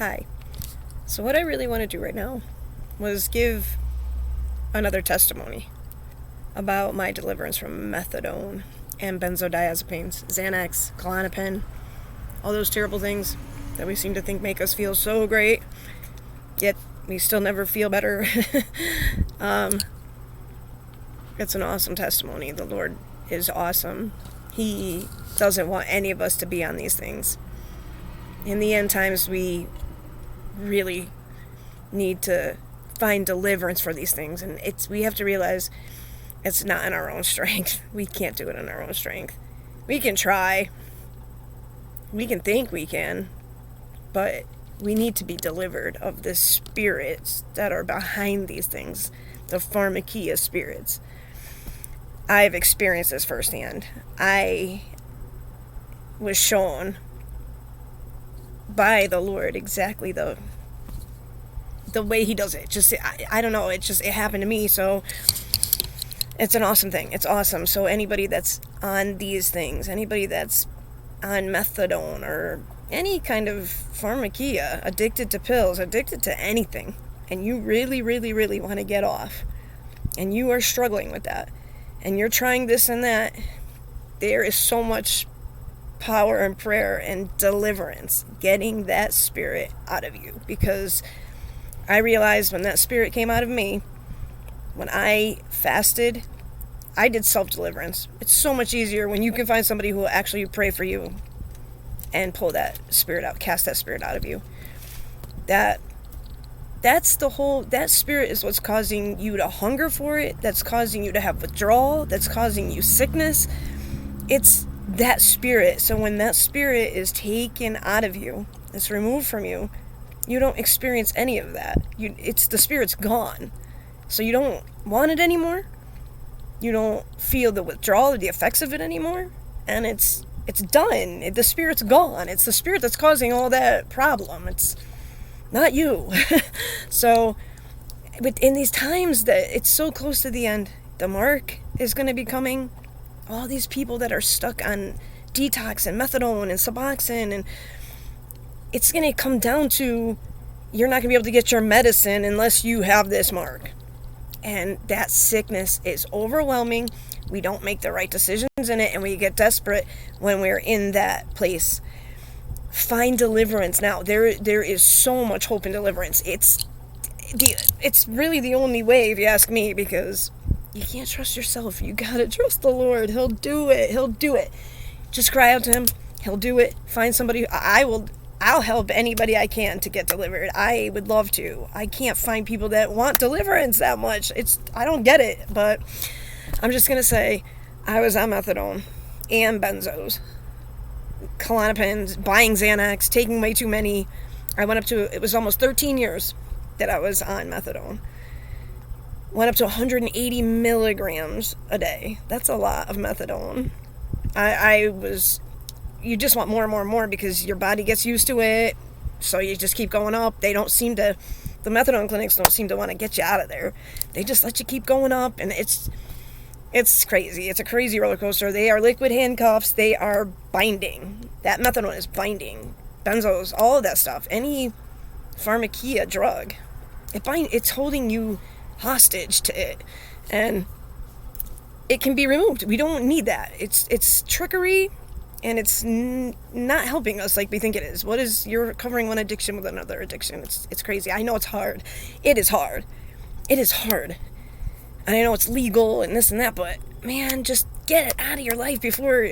Hi. So what I really want to do right now was give another testimony about my deliverance from methadone and benzodiazepines, Xanax, Klonopin, all those terrible things that we seem to think make us feel so great, yet we still never feel better. It's an awesome testimony. The Lord is awesome. He doesn't want any of us to be on these things. In the end times, we really need to find deliverance for these things, and we have to realize it's not in our own strength. We can't do it in our own strength. We can try. We can think we can, but we need to be delivered of the spirits that are behind these things, the pharmakia spirits. I've experienced this firsthand. I was shown by the Lord exactly the way he does it. I don't know, it happened to me, so it's an awesome thing. It's awesome. So anybody that's on these things, anybody that's on methadone or any kind of pharmakia, addicted to pills, addicted to anything, and you really, really, really want to get off, and you are struggling with that, and you're trying this and that, there is so much power and prayer and deliverance getting that spirit out of you. Because I realized when that spirit came out of me, when I fasted, I did self-deliverance. It's so much easier when you can find somebody who will actually pray for you and pull that spirit out, cast that spirit out of you. That spirit is what's causing you to hunger for it, that's causing you to have withdrawal, that's causing you sickness. It's that spirit. So when that spirit is taken out of you, it's removed from you, you don't experience any of that. The spirit's gone. So you don't want it anymore. You don't feel the withdrawal or the effects of it anymore. And it's done. The spirit's gone. It's the spirit that's causing all that problem. It's not you. So, but in these times that it's so close to the end, the mark is going to be coming. All these people that are stuck on detox and methadone and Suboxone, and it's going to come down to you're not going to be able to get your medicine unless you have this mark. And that sickness is overwhelming. We don't make the right decisions in it, and we get desperate when we're in that place. Find deliverance now. There is so much hope in deliverance. It's really the only way, if you ask me, because you can't trust yourself. You gotta trust the Lord. He'll do it. Just cry out to him. He'll do it. Find somebody. I'll help anybody I can to get delivered. I would love to. I can't find people that want deliverance that much. I don't get it, but I'm just gonna say I was on methadone and benzos, Klonopins, buying Xanax, taking way too many. It was almost 13 years that I was on methadone. Went up to 180 milligrams a day. That's a lot of methadone. You just want more and more and more because your body gets used to it. So you just keep going up. The methadone clinics don't seem to want to get you out of there. They just let you keep going up, and it's crazy. It's a crazy roller coaster. They are liquid handcuffs. They are binding. That methadone is binding. Benzos, all of that stuff. Any pharmakia drug, it's holding you hostage to it, and it can be removed. We don't need that. It's trickery, and it's not helping us like we think it is. You're covering one addiction with another addiction. It's crazy. I know it's hard. It is hard. And I know it's legal and this and that, but man, just get it out of your life before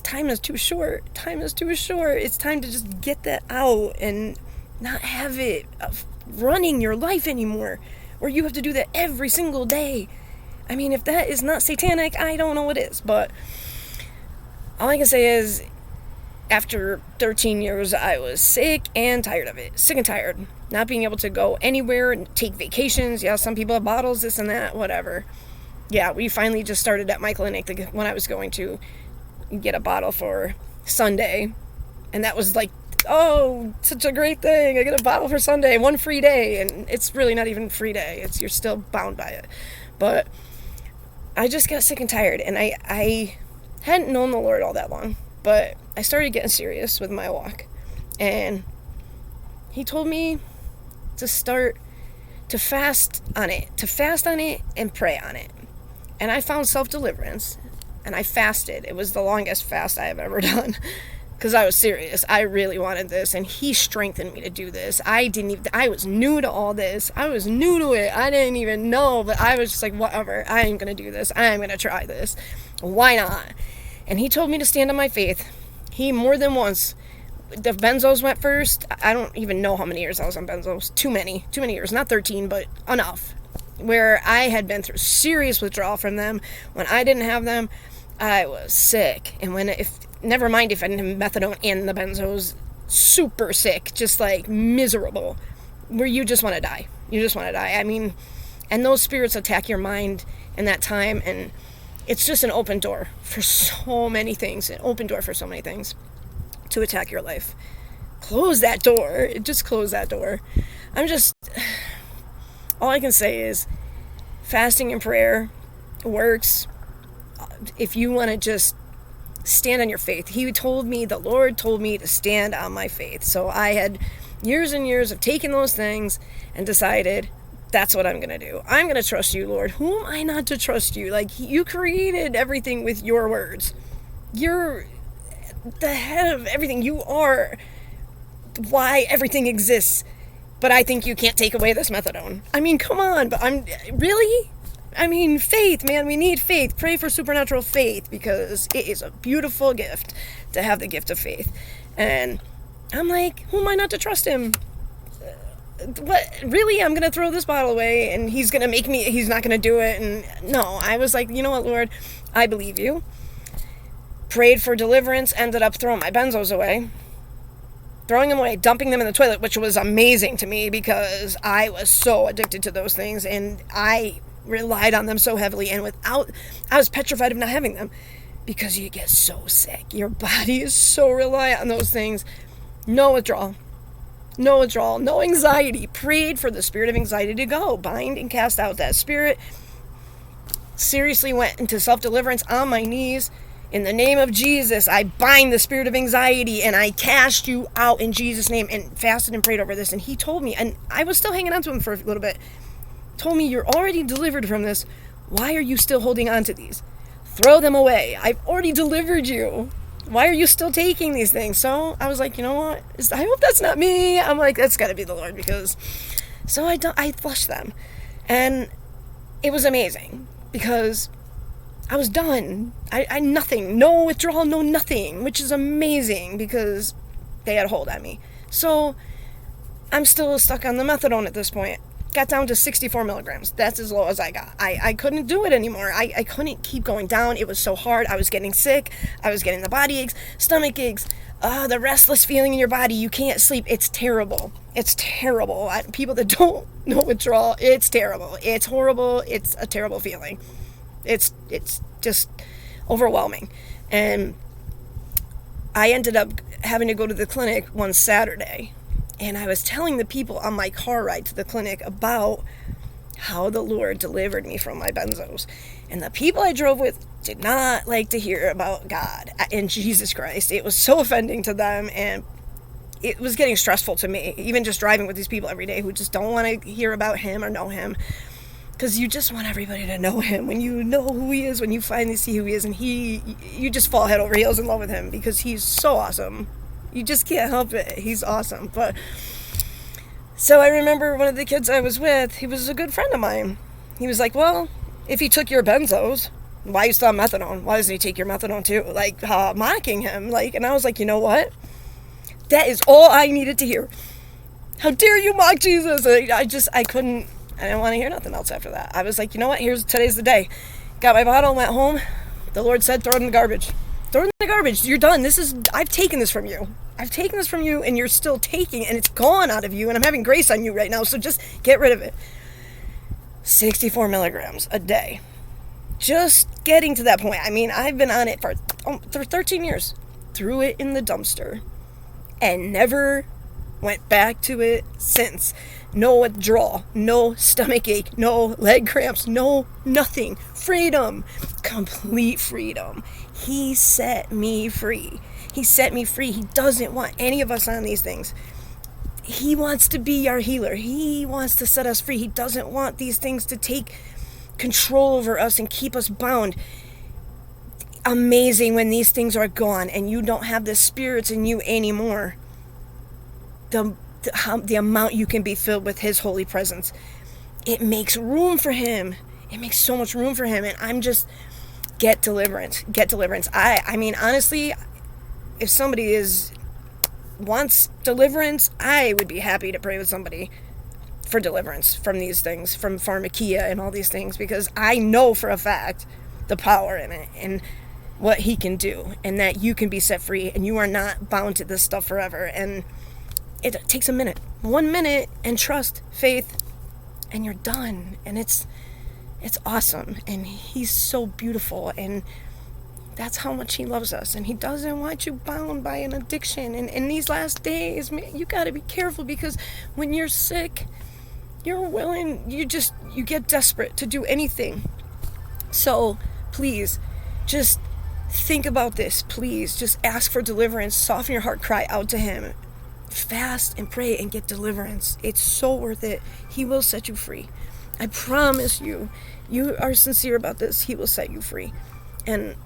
time is too short. It's time to just get that out and not have it running your life anymore, where you have to do that every single day. I mean, if that is not satanic, I don't know what is. But all I can say is, after 13 years, I was sick and tired of it. Sick and tired. Not being able to go anywhere, take vacations. Yeah, some people have bottles, this and that, whatever. Yeah, we finally just started at my clinic when I was going to get a bottle for Sunday. And that was like, oh, such a great thing. I get a bottle for Sunday, one free day. And it's really not even a free day. You're still bound by it. But I just got sick and tired. And I hadn't known the Lord all that long. But I started getting serious with my walk. And He told me to start to fast on it and pray on it. And I found self-deliverance, and I fasted. It was the longest fast I have ever done, because I was serious. I really wanted this, and he strengthened me to do this. I was new to all this. I was new to it. I didn't even know, but I was just like, whatever, I am going to do this. I am going to try this. Why not? And he told me to stand on my faith. He more than once. The benzos went first. I don't even know how many years I was on benzos. Too many years. Not 13, but enough. Where I had been through serious withdrawal from them. When I didn't have them, I was sick. And never mind if I didn't have methadone and the benzos, super sick, just like miserable, where you just want to die. You just want to die. I mean, and those spirits attack your mind in that time, and it's just an open door for so many things. An open door for so many things to attack your life. Close that door. Just close that door. All I can say is fasting and prayer works if you want to just stand on your faith. The Lord told me to stand on my faith. So I had years and years of taking those things and decided that's what I'm going to do. I'm going to trust you, Lord. Who am I not to trust you? Like, you created everything with your words. You're the head of everything. You are why everything exists. But I think you can't take away this methadone. I mean, come on. But faith, man. We need faith. Pray for supernatural faith, because it is a beautiful gift to have the gift of faith. And I'm like, who am I not to trust him? What? Really? I'm going to throw this bottle away and he's not going to do it. And no, I was like, you know what, Lord? I believe you. Prayed for deliverance, ended up throwing my benzos away. Throwing them away, dumping them in the toilet, which was amazing to me because I was so addicted to those things and I relied on them so heavily, and I was petrified of not having them because you get so sick. Your body is so reliant on those things. No withdrawal, no anxiety. Prayed for the spirit of anxiety to go. Bind and cast out that spirit. Seriously went into self-deliverance on my knees. In the name of Jesus, I bind the spirit of anxiety and I cast you out in Jesus' name, and fasted and prayed over this. And he told me, and I was still hanging on to him for a little bit, told me, you're already delivered from this. Why are you still holding on to these? Throw them away. I've already delivered you. Why are you still taking these things? So I was like, you know what? I hope that's not me. I'm like, that's got to be the Lord, because... So I flushed them. And it was amazing because I was done. I nothing. No withdrawal, no nothing, which is amazing because they had a hold on me. So I'm still stuck on the methadone at this point. Got down to 64 milligrams. That's as low as I got. I couldn't do it anymore. I couldn't keep going down. It was so hard. I was getting sick. I was getting the body aches, stomach aches, the restless feeling in your body. You can't sleep. It's terrible. It's terrible. People that don't know withdrawal, it's terrible. It's horrible. It's a terrible feeling. It's just overwhelming. And I ended up having to go to the clinic one Saturday. And I was telling the people on my car ride to the clinic about how the Lord delivered me from my benzos. And the people I drove with did not like to hear about God and Jesus Christ. It was so offending to them, and it was getting stressful to me, even just driving with these people every day who just don't want to hear about him or know him. Because you just want everybody to know him. When you know who he is, when you finally see who he is, and you just fall head over heels in love with him because he's so awesome. You just can't help it. He's awesome. But so I remember one of the kids I was with, he was a good friend of mine. He was like, well, if he took your benzos, why are you still on methadone? Why doesn't he take your methadone too? Like, mocking him. And I was like, you know what? That is all I needed to hear. How dare you mock Jesus? I didn't want to hear nothing else after that. I was like, you know what? Today's the day. Got my bottle, went home. The Lord said, throw it in the garbage. Throw it in the garbage. You're done. I've taken this from you. And you're still taking it, and it's gone out of you, and I'm having grace on you right now, so just get rid of it. 64 milligrams a day. Just getting to that point. I mean, I've been on it for 13 years. Threw it in the dumpster and never went back to it since. No withdrawal, no stomach ache, no leg cramps, no nothing. Freedom. Complete freedom. He set me free. He set me free. He doesn't want any of us on these things. He wants to be our healer. He wants to set us free. He doesn't want these things to take control over us and keep us bound. Amazing when these things are gone and you don't have the spirits in you anymore. The amount you can be filled with his holy presence. It makes room for him. It makes so much room for him. And I'm just, get deliverance. Get deliverance. I mean, honestly, if somebody wants deliverance, I would be happy to pray with somebody for deliverance from these things, from pharmakia and all these things, because I know for a fact the power in it and what he can do, and that you can be set free and you are not bound to this stuff forever. And it takes a minute, 1 minute, and trust, faith, and you're done. And it's awesome. And he's so beautiful, and that's how much he loves us. And he doesn't want you bound by an addiction. And in these last days, man, you got to be careful, because when you're sick, you're willing, you get desperate to do anything. So please, just think about this. Please just ask for deliverance. Soften your heart, cry out to him. Fast and pray and get deliverance. It's so worth it. He will set you free. I promise you. You are sincere about this, he will set you free. And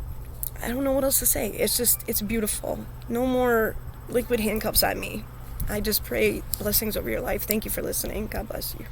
I don't know what else to say. It's beautiful. No more liquid handcuffs on me. I just pray blessings over your life. Thank you for listening. God bless you.